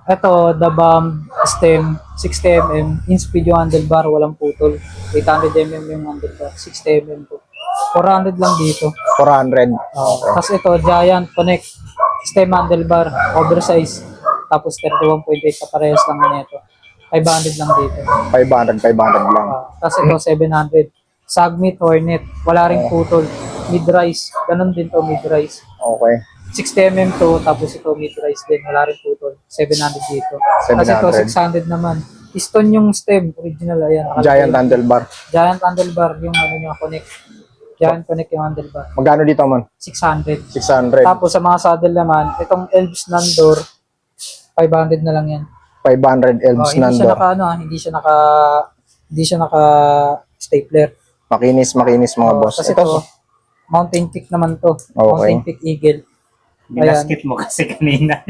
Ito, the bomb stem, 60 mm, in-speed yung handlebar, walang putol. 800 mm yung handlebar, 60 mm po. 400 lang dito. 400. Okay. Tapos ito, Giant Connect, stem handlebar, oversize. Tapos 31.8 na parehas lang na ito. 500 lang dito. 500 lang. Tapos ito, 700. Sagmit Hornet, wala ring putol. Mid-rise, ganun din to mid-rise. Okay. 60 mm to, tapos ito mid-rise din, wala rin putol. 700 dito. Tapos ito, 600 naman. Piston yung stem, original, ayan. Giant handlebar. Giant handlebar, yung ano nyo, connect. Giant connect yung handlebar. Magkano dito man? 600. 600. Tapos sa mga saddle naman, itong Elves Nandor, 500 na lang yan. 500 Elves Hindi siya Nandor. naka, ano, hindi siya naka stapler. Makinis mga boss. Kasi ito, Mountain Peak naman to. Okay. Mountain Peak Eagle. Binaskit mo kasi kanina.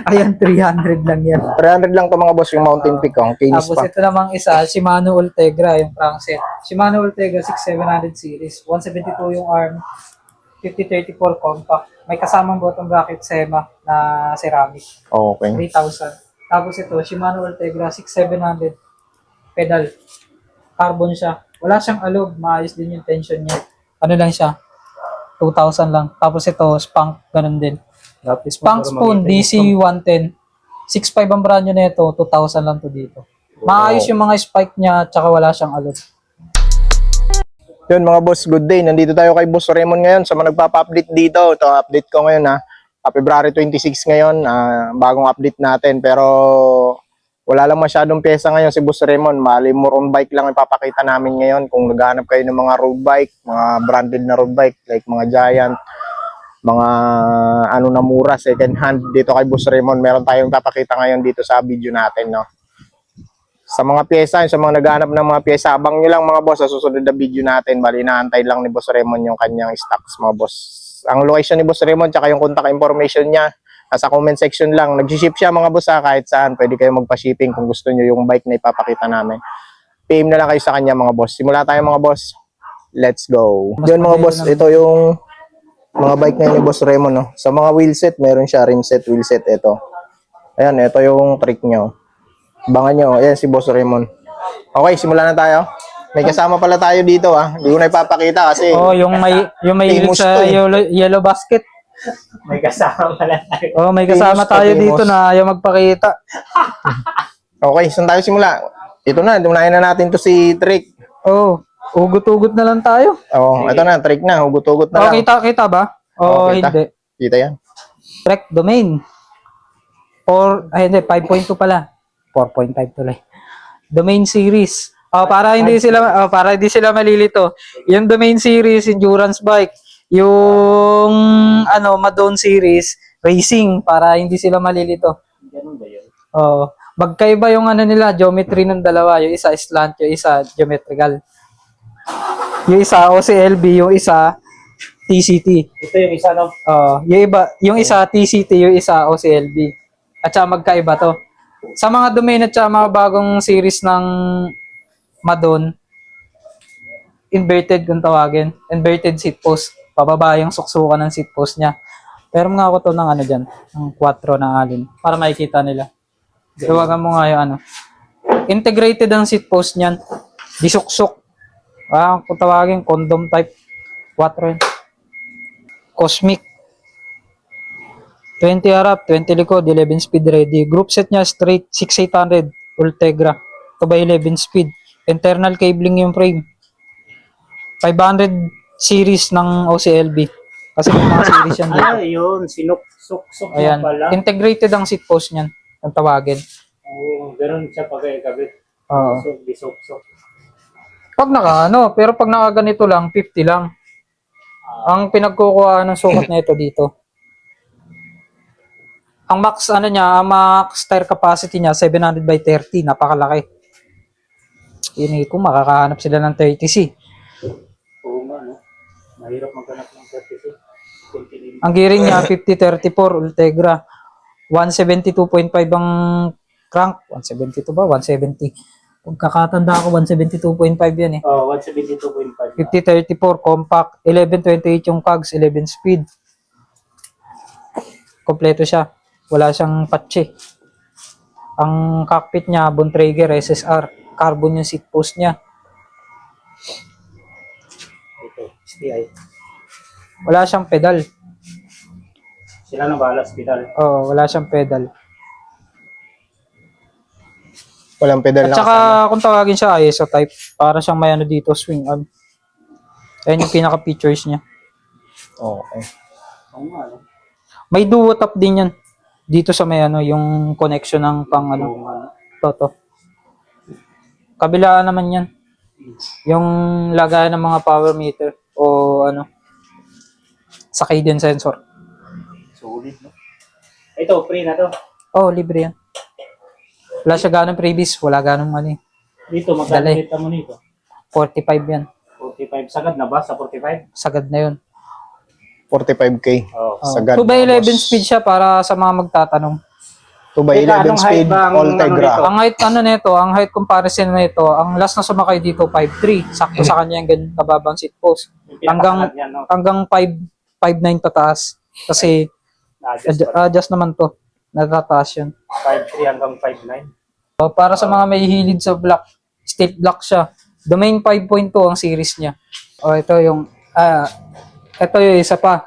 Ayan, 300 lang yan. 300 lang to mga boss yung Mountain Peak. Ang kinis Tapos pa. ito namang isa, Shimano Ultegra, yung crankset. Shimano Ultegra 6700 series. 172 yung arm. 5034 compact. May kasamang bottom bracket SEMA na ceramic. Okay. 3,000. Tapos ito, Shimano Ultegra 6700 pedal. Carbon siya. Wala siyang alog. Maayos din yung tension niya. Ano lang siya? 2,000 lang. Tapos ito, Spank, ganun din. Spank Spoon, DC 110. 6.5 ang brand nyo na ito, 2,000 lang to dito. Maayos yung mga spike niya, tsaka wala siyang alog. Yun mga boss, good day. Nandito tayo kay Boss Raymond ngayon sa mga nagpapa-update dito. Ito, update ko ngayon ha. February 26 ngayon, bagong update natin. Pero wala lang masyadong pyesa ngayon si Boss Raymond. Mali more on bike lang ipapakita namin ngayon. Kung naghahanap kayo ng mga road bike, mga branded na road bike like mga Giant, mga ano na mura, second hand, dito kay Boss Raymond. Meron tayong papakita ngayon dito sa video natin, no. Sa mga pyesa, sa mga naghahanap ng mga pyesa, abang nyo lang mga boss sa susunod na video natin. Bali, inaantay lang ni Boss Raymond yung kanyang stocks mga boss. Ang location ni Boss Raymond tsaka yung contact information niya nasa comment section lang. Nag-ship siya mga boss kahit saan. Pwede kayo magpa-shipping kung gusto nyo yung bike na ipapakita namin. PM na lang kayo sa kanya mga boss. Simula tayo mga boss. Let's go. Yun mga boss, ito yung mga bike ngayon ni Boss Raymond. No? Sa mga wheelset, meron siya rim set, wheelset. Ito. Ayan, ito yung trick nyo. Abangan nyo. Ayan si Boss Raymond. Okay, simulan na tayo. May kasama pala tayo dito Hindi ko na ipapakita kasi yung may famous sa to, yellow basket. May kasama pala tayo. May kasama Famous to, tayo famous. dito na ayaw magpakita. Okay, saan tayo simula? Ito na, unahin na natin to si Trick. Ugot-ugot na lang tayo. Ito na, Trick na. Hugot-hugot na lang. Kita ba? Kita. Hindi. Kita yan. Track domain. Hindi, 5.2 pala. 4.5 tuloy. Domain series. Para hindi sila malilito. Yung domain series, endurance bike. Yung Madone series, racing para hindi sila malilito. Ganun ba yun? Magkaiba yung nila, geometry ng dalawa. Yung isa slant, yung isa geometrical. Yung isa OCLB, yung isa TCT. Ito yung isa, no? Yung isa TCT, yung isa OCLB. At saka magkaiba to. Sa mga domain at saka mga bagong series ng Madon, inverted kung tawagin. Inverted seat post. Pababa yung suksukan ng seat post niya. Pero nga ako to ng dyan, ng 4 na alin. Para makikita nila. Tawagan mo nga yung integrated ang seat post niyan. Di suksok. Kung tawagin, condom type 4 yun. Cosmic. 20 harap, 20 likod, 11 speed ready. Group set niya straight 6800 Ultegra. Ito ba 11 speed? Internal cabling yung frame. 500 series ng OCLB. Kasi may mga series yan dito. Yun. Sinuk-suk-suk Ayan. pala. Integrated ang seat post niyan. Ang tawagin. Ganun siya pagkakabit. Oo. Bisok-sok. Pag pero pag nakaganito lang, 50 lang. Ang pinagkukuha ng sukat na ito dito. Ang max ang max tire capacity niya 700 by 30, napakalaki. Ini kung makakahanap sila ng 30C. Oo nga, no? Mahirap maghanap ng 30C. Ang gearing niya 5034 Ultegra. 172.5 ang crank. 172 ba? 170. Kung kakatanda ako, 172.5 yan 172.5. 5034 compact. 1128 yung cogs, 11 speed. Kompleto siya. Wala siyang patche. Ang cockpit niya, Bontrager SSR. Carbon yung seat post niya. Ito, STI. Wala siyang pedal. Sila na bahala sa pedal. Oo, wala siyang pedal. Walang pedal At na saka kasama. kung tawagin siya ISO type, para siyang may ano dito, swing arm. Ayan yung pinaka-features niya. Okay. Oo nga, no? May duo top din yan. Dito sa may ano, yung connection ng pang ano, Oo nga, no? toto. Kabilaan naman yan. Yung lagayan ng mga power meter o ano, sa cadence sensor. Solid, no? Ito, free na to. Oh, libre yan. Wala siya ganong previous, wala ganong ano, Dito, magkano Dali. kita mo nito? 45 yan. 45. Sagad na ba sa 45? Sagad na yun. 45K. Oo. Oh. Sagad, 2x11 mga boss. speed siya para sa mga magtatanong. 2x11 Anong height speed, ba ang all ano Tegra. nito? Ang height ano nito, ang height comparison nito, ang last na sumakay dito 5'3". Sakto sa kanya yung ganun kababang seat post. Yung Hanggang pinakasanad niyan, no? hanggang 5'9 pataas. Kasi Na-adjust pa. adjust naman to. Natataas yun. 5'3 hanggang 5'9. So, para sa mga may hilig sa block, state block siya. Domain 5.2 ang series niya. O ito yung ito yung isa pa.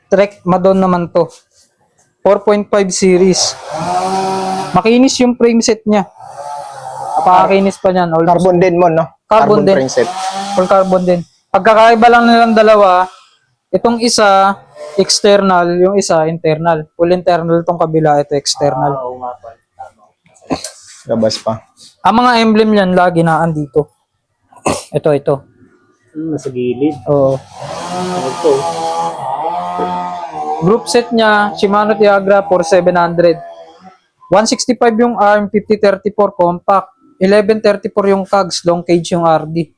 Trek Madon naman to. 4.5 series. Makinis yung frame set niya. Napakakinis pa niyan. Almost Carbon din mo, no? Carbon din. frame set. full carbon din. Pagkakaiba lang nilang dalawa, itong isa external, yung isa internal. Full internal tong kabila, ito external. Oo nga pa. Tama. Labas pa. Ang mga emblem niyan lagi na andito. Ito. Nasa gilid. Oo. Ito. Group set niya, Shimano Tiagra 4700. 165 yung arm, 5034 compact. 1134 yung cogs, long cage yung RD.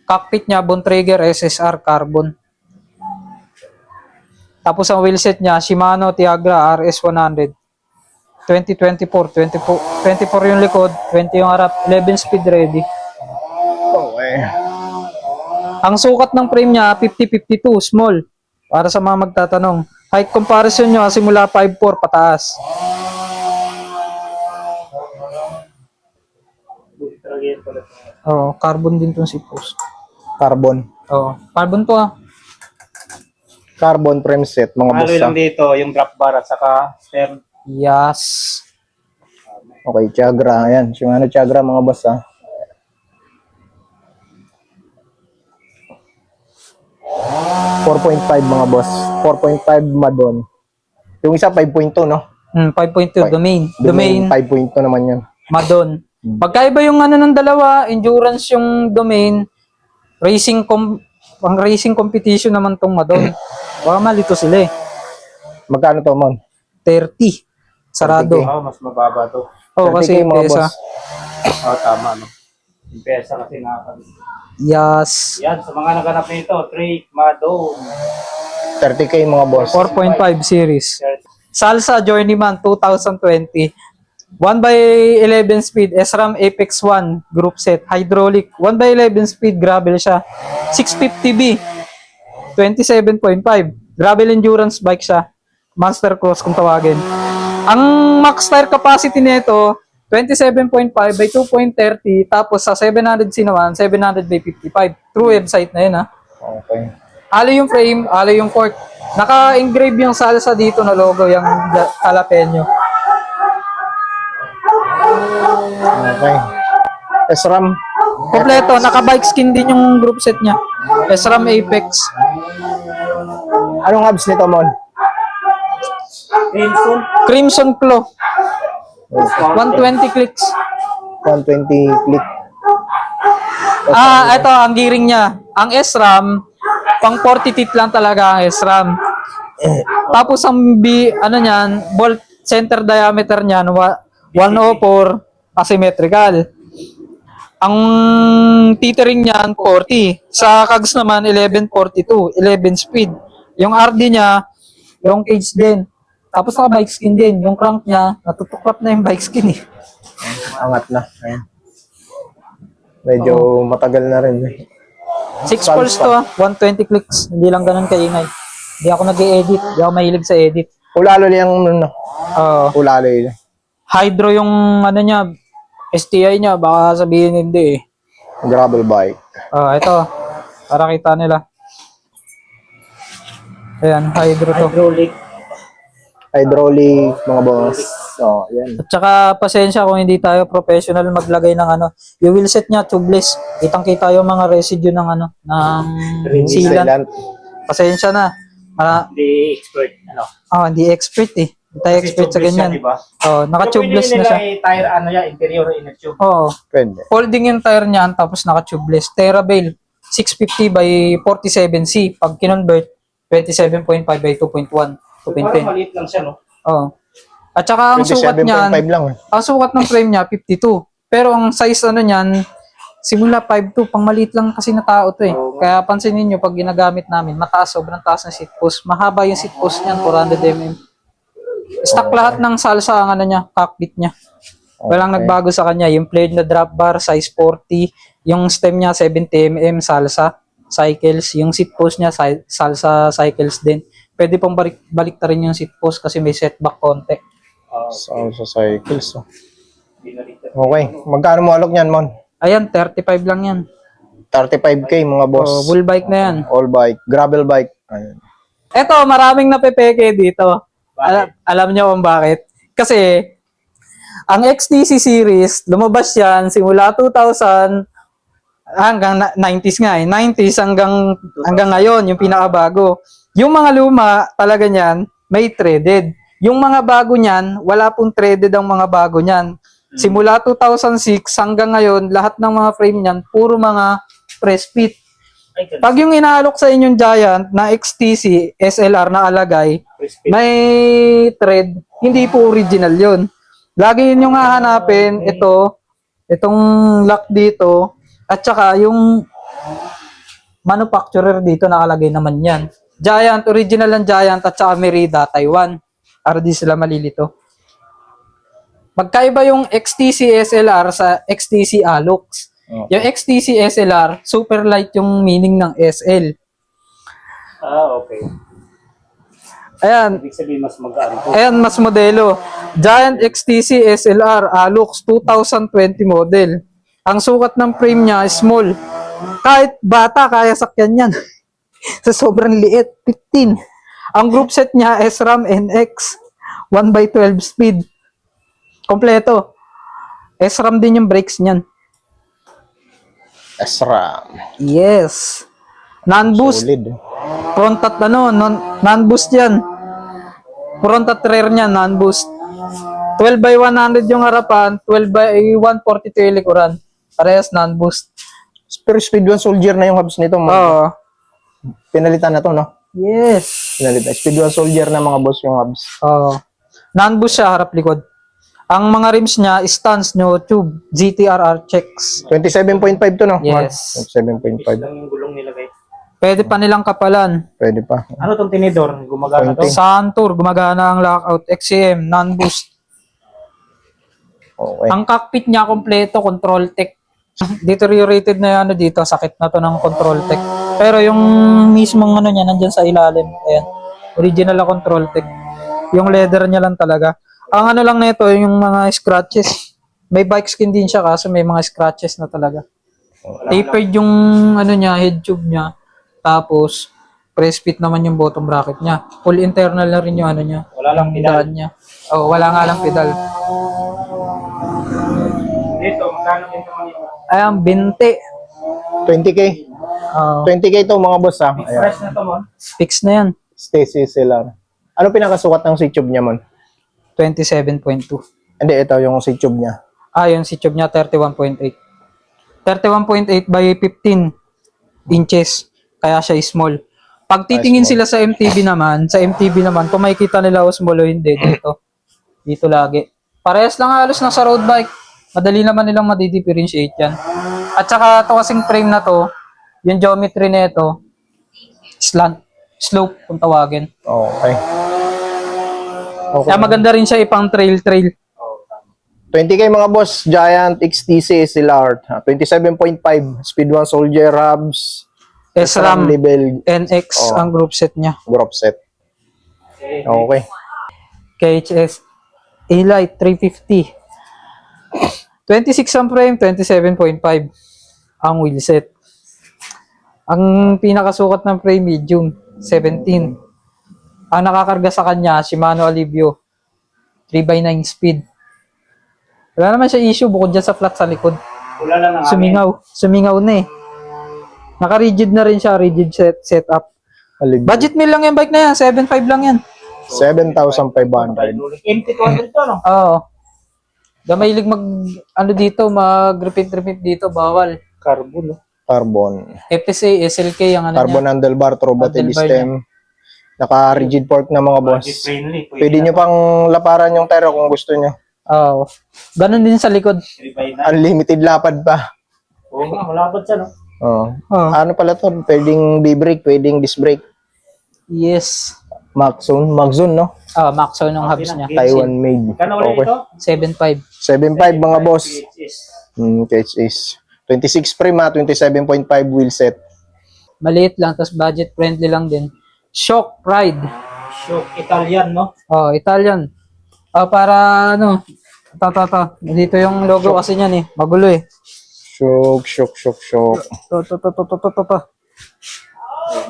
Cockpit niya, Bontrager SSR carbon. Tapos ang wheelset niya, Shimano Tiagra RS100. 24 yung likod, 20 yung harap, 11 speed ready. Okay. Ang sukat ng frame niya, 50-52, small. Para sa mga magtatanong. Height comparison nyo, simula 5'4 pataas. Buti talaga yan pala. Oo, carbon din tong seatpost. Carbon. Oo, carbon to ah. Carbon frame set, mga boss. Alloy lang dito, yung drop bar at saka stern. Yes. Okay, Tiagra. Ayan, Shimano Tiagra, mga boss, ha. .5 mga boss. 4.5 Madon. Yung isa 5.2, no? 5.2 domain. Domain 5.2 naman yun. Madon. Magkaiba yung ano ng dalawa, endurance yung domain, pang racing competition naman tong Madon. Baka malito sila eh. Magkano to, Mon? 30. Sarado. Oo, mas mababa to. Oo, kasi 30K, mga pesa. boss. Oo, tama, no? Yung pesa kasi nakakabit. Yes. Yan, sa mga naganap nito, Drake, Madon. 30K, mga boss. 4.5 series. Salsa Journeyman 2020. 1x11 speed, SRAM Apex 1 group set, hydraulic. 1x11 speed, gravel siya. 650B. 27.5. Gravel endurance bike siya. Monster Cross kung tawagin. Ang max tire capacity nito, 27.5 by 2.30. Tapos sa 700 naman, 700 by 55. True website na yun ha. Okay. Alo yung frame, alo yung fork. Naka-engrave yung salsa dito na logo, yung jalapeno. Okay. SRAM. Kompleto, naka-bike skin din yung group set niya. SRAM Apex. Anong hubs nito, Mon? Crimson. Crimson Claw. 120 clicks. 120 click. Ito ang gearing niya. Ang SRAM, pang 40 teeth lang talaga ang SRAM. Tapos ang ano niyan, bolt center diameter niyan 104 asymmetrical. Ang tethering niyan 40. Sa cogs naman 1142, 11 speed. Yung RD niya long cage din. Tapos naka bike skin din. Yung crank niya natutuklap na yung bike skin eh. Angat na. Ayan. Medyo matagal na rin. 6 pulse to 120 clicks. Hindi lang ganun kaingay. Hindi ako nag-e-edit. Hindi ako mahilig sa edit. Ulalo yung, no? Oo. Ulalo yun. Hydro yung ano niya, STI niya, baka sabihin hindi eh. Gravel bike. Ito, para kita nila. Ayan, hydro to. Hydraulic, mga boss. Oh, yan. At saka pasensya kung hindi tayo professional maglagay ng ano. Yung wheelset niya tubeless. Kitang-kita yung mga residue ng ano, ng sealant. Sealant. Pasensya na. Hindi expert, ano. Hindi expert eh. Hindi tayo expert sa ganyan. Diba? Naka-tubeless na siya. Tire, ano yan, interior inner tube. Oo. Pwede. Folding yung tire niyan tapos naka-tubeless. Terrabail 650 by 47C. Pag kinonvert, 27.5 by 2.1. Parang maliit lang siya, no? Oo. At saka ang sukat 27.5 niyan, lang. ang sukat ng frame niya 52. Pero ang size ano niyan, simula 5'2", pang maliit lang kasi na tao to eh. Kaya pansinin niyo pag ginagamit namin, mataas, sobrang taas ng seat post. Mahaba yung seat post niyan, 400 mm. Stock lahat ng salsa ang ano niya, cockpit niya. Walang Okay. nagbago sa kanya. Yung flared na drop bar, size 40. Yung stem niya, 70 mm, salsa, cycles. Yung seat post niya, salsa, cycles din. Pwede pong balik ta rin yung seat post kasi may setback konti. Sa cycles. Oh. Okay. Magkano mo alok niyan, Mon? Ayan, 35 lang yan. 35K, mga boss. Bull bike na yan. All bike. Gravel bike. Ayun. Eto, maraming napepeke dito. Alam niyo kung bakit? Kasi, ang XTC series, lumabas yan simula 2000 hanggang 90s nga eh. 90s hanggang ngayon, yung pinakabago. Yung mga luma, talaga niyan, may threaded. Yung mga bago niyan, wala pong threaded ang mga bago niyan. Simula 2006 hanggang ngayon, lahat ng mga frame niyan, puro mga press fit. Pag yung inaalok sa inyong Giant na XTC SLR na alagay, may thread, hindi po original yun. Lagi yun yung hahanapin, itong lock dito, at saka yung manufacturer dito nakalagay naman yan. Giant, original ng Giant at saka Merida, Taiwan. Para di sila malilito. Magkaiba yung XTC SLR sa XTC Alux. Okay. Yung XTC SLR, super light yung meaning ng SL. Okay. Ayan, Ibig sabihin mas mag-ano po. ayan mas modelo. Giant XTC SLR Alux 2020 model. Ang sukat ng frame niya small. Kahit bata kaya sakyan yan. Sa sobrang liit, 15. Ang group set niya SRAM NX 1x12 speed. Kompleto. SRAM din yung brakes niyan. SRAM. Yes. Non-boost. Solid. Front at non-boost yan. Front at rear niya, non-boost. 12 by 100 yung harapan, 12 by 142 yung likuran. Parehas non-boost. Pero speed 1 soldier na yung hubs nito. Oo. Pinalitan na to, no? Yes. Pinalitan. Speed 1 soldier na mga boss yung hubs. Oo. Non-boost siya, harap likod. Ang mga rims niya, stance nyo, tube, GTRR checks. 27.5 to, no? Yes. 27.5. Lang yung gulong nila, guys. Pwede pa nilang kapalan. Pwede pa. Ano tong tinidor? Gumagana to? Sa Antur, gumagana ang lockout. XCM, non-boost. Okay. Ang cockpit niya kompleto, control tech. Deteriorated na yan dito, sakit na to ng control tech. Pero yung mismong ano niya, nandyan sa ilalim. Ayan. Original na control tech. Yung leather niya lang talaga. Ang ano lang nito, yung mga scratches. May bike skin din siya kaso may mga scratches na talaga. Tapered yung ano niya, head tube niya. Tapos, press fit naman yung bottom bracket niya. Full internal na rin yung ano niya. Wala lang yung pedal. daan niya. Oh, wala nga lang pedal. Dito, magkano din naman ito? Ayan, 20. 20K. 20K to, mga boss, ha? Ayan. Fresh na to, mo. Fix na yan. Stacy SLR. Ano pinakasukat ng seat tube niya, Mon? 27.2. Hindi, ito yung seat tube niya. Yung si tube niya 31.8. 31.8 by 15 inches. Kaya siya small. Pag titingin sila sa MTB naman, kung makikita nila o small o hindi, dito lagi. Parehas lang halos na sa road bike. Madali naman nilang madidifferentiate yan. At saka ito kasing frame na to, yung geometry nito, slant, slope kung tawagin. Okay. Kaya maganda rin siya ipang trail. 20K mga boss, Giant XTC SLR. 27.5 speed 1 soldier hubs. SRAM level NX ang group set niya. group set. Okay. KHS. A-Light 350. 26 ang frame, 27.5 ang wheelset. Ang pinakasukat ng frame, medium, 17. Ang nakakarga sa kanya, Shimano Alivio, 3x9 speed. Wala naman siya issue bukod dyan sa flat sa likod. Wala lang ang Sumingaw na eh. Naka-rigid na rin siya, rigid setup. Budget meal lang yung bike na yan, 7.5 lang yan. 7,500. MT200 to, no? Oo. Mahilig mag-repeat dito, bawal. Carbon, no? Carbon. FSA, SLK, ang ano Carbon niya. handlebar, through battery Handlebar stem. Naka-rigid fork na mga boss. Budget friendly. Pwede nyo pang laparan yung tire kung gusto nyo. Oo. Ganun din sa likod. Unlimited lapad pa. Oo nga, malapad siya, no? Oo. Oo. Ano pala to? Pwedeng B-brake, pwedeng disc brake. Yes. Maxzone, no? Maxo ng hubs niya. Taiwan made. Kano ulit ito? 7.5. 7.5 mga boss. PHS. KHS. 26 frame ha, 27.5 wheel set. Maliit lang, tapos budget friendly lang din. Shock Ride. Shock Italian, no? Italian. Para ano, dito yung logo kasi niyan eh. Magulo eh. Shock. To.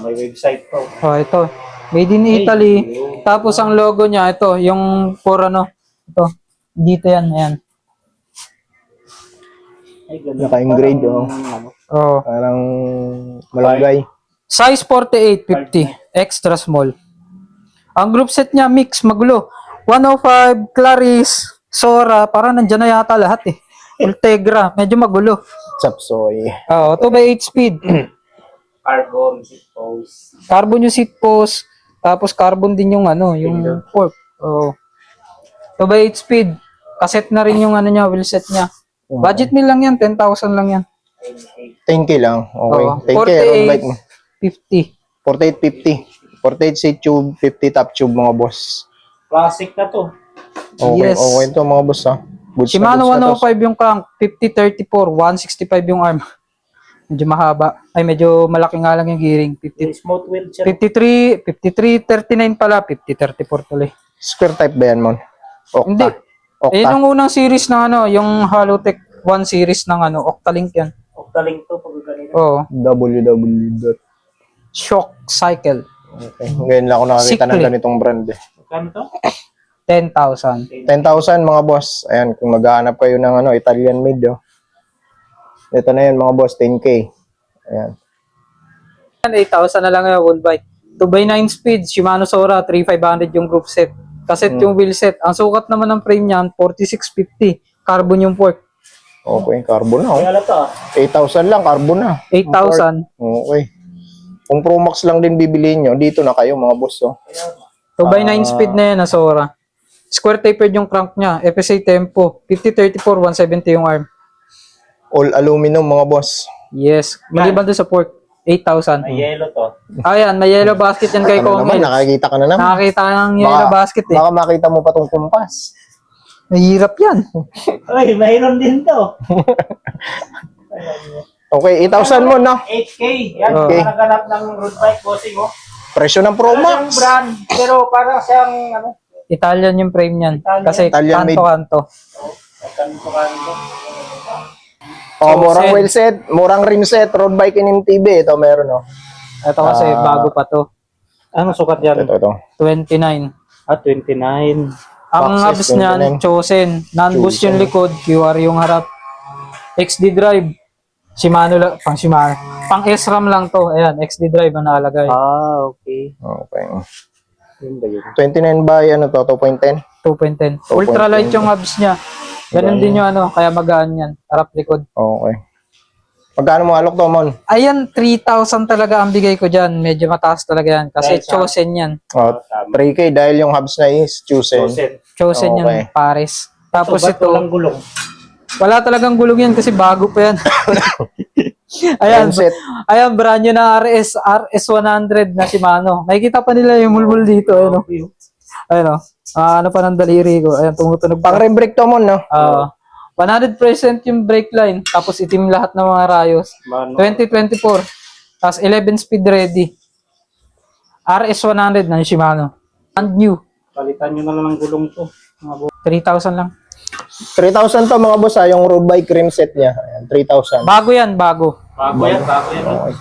May website to. Ito. Made in Italy. Tapos ang logo niya, ito, yung for ano, ito. Dito yan, ayan. Ay, ganda. Naka-engrade, oh. Oh. Parang malunggay. Size 48, 50. Extra small. Ang group set niya, mix, magulo. 105, Claris, Sora, parang nandyan na yata lahat eh. Ultegra, medyo magulo. Chapsoy. 2x8 speed. Carbon, seat post. Carbon yung seat post. Tapos carbon din yung ano, yung fork. 2x8 speed. Cassette na rin yung ano niya, wheel set niya. Budget meal lang yan, 10,000 lang yan. 10K lang. Okay. Oo. 10K, road bike mo. 50. 4850. 48 seat tube, 50 top tube mga boss. Classic na to. Okay, Yes. okay ito mga boss ha. Goods Shimano na goods na to. 105 yung crank, 50-34, 165 yung arm. Medyo mahaba. Ay, medyo malaki nga lang yung gearing. Yung smooth wheel siya. 39 pala, 50-34 tuloy. Square type ba yan, Mon? Octa. Hindi. Octa. Yung unang series ng ano, yung Halotech 1 series ng ano, Octalink yan. Octalink to pag ganito. Oo. www. Shock Cycle. Okay. Ngayon lang ako nakakita ng Sikli. ganitong brand eh. Kano to? 10,000. 10,000 mga boss. Ayan, kung maghahanap kayo ng ano, Italian made, oh. Ito na yan mga boss, 10K. Ayan. 8,000 na lang yung one bike. 2x9 speed, Shimano Sora, 3,500 yung group set. Cassette yung wheel set. Ang sukat naman ng frame niyan, 4650. Carbon yung fork. Okay, carbon na, oh. Kaya to ah. 8,000 lang, carbon na. 8,000. Okay. Kung Pro Max lang din bibiliin nyo, dito na kayo mga boss, oh. 2x9 speed na yan, na Sora. Square tapered yung crank niya. FSA Tempo. 50-34, 170 yung arm. All aluminum mga boss. Yes. Maliban doon sa fork, 8,000. May yellow to. Ayan, may yellow basket yan kay Ano naman, Kongel. nakakita ka na naman. Nakakita ng yellow basket eh. Baka makita mo pa tong kumpas. Mahirap yan. Ay, mayroon din to. Okay, 8,000 mo, no? 8K. Yan, Okay. naghanap ng road bike bossing, oh. Presyo ng Pro Parang siyang Max. brand, pero parang siyang, ano, Italian yung frame niyan. Kasi Italian made. kanto-kanto. kanto. Oh, So, murang set. wheel set, murang rim set, road bike in MTB. Ito meron, oh. Ito kasi bago pa to. Ano sukat yan? Ito. 29. 29. Ang Access hubs niyan, 29. Chosen. Non-boost yung likod, QR yung harap. XD drive. Shimano lang, pang Shimano. Pang SRAM lang to. Ayan, XD drive ang nakalagay. Okay. Okay. Yun ba yun? 29 by ano to, 2.10? 2.10. 2.10. Ultralight yung hubs niya. Ganun din yung ano, kaya magaan yan. Harap likod. Okay. Magkano mo alok to, Mon? Ayan, 3,000 talaga ang bigay ko dyan. Medyo mataas talaga yan. Kasi Dahil sa- Chosen yan. Oh, 3K dahil yung hubs na is chosen. Chosen Okay. yan, Pares. Tapos Ba't ito, walang gulong? wala talagang gulong yan kasi bago pa yan. Ayan, Handset. ayan, brand new na RS100 na Shimano. Makikita pa nila yung mulmul dito. Ayun, ayun, ano pa ng daliri ko. Ayan, tumutunog Pang pa. rim brake to, Mon, no? 100% yung brake line. Tapos itim lahat ng mga rayos. Mano. 2024. Tapos 11 speed ready. RS100 na yung Shimano. And new. Palitan nyo na lang ng gulong to. Mga 3,000 lang. 3,000 to mga boss ha, yung road bike rim set niya. Ayan, 3,000. Bago yan, bago. Bago yan, bago yan. Okay.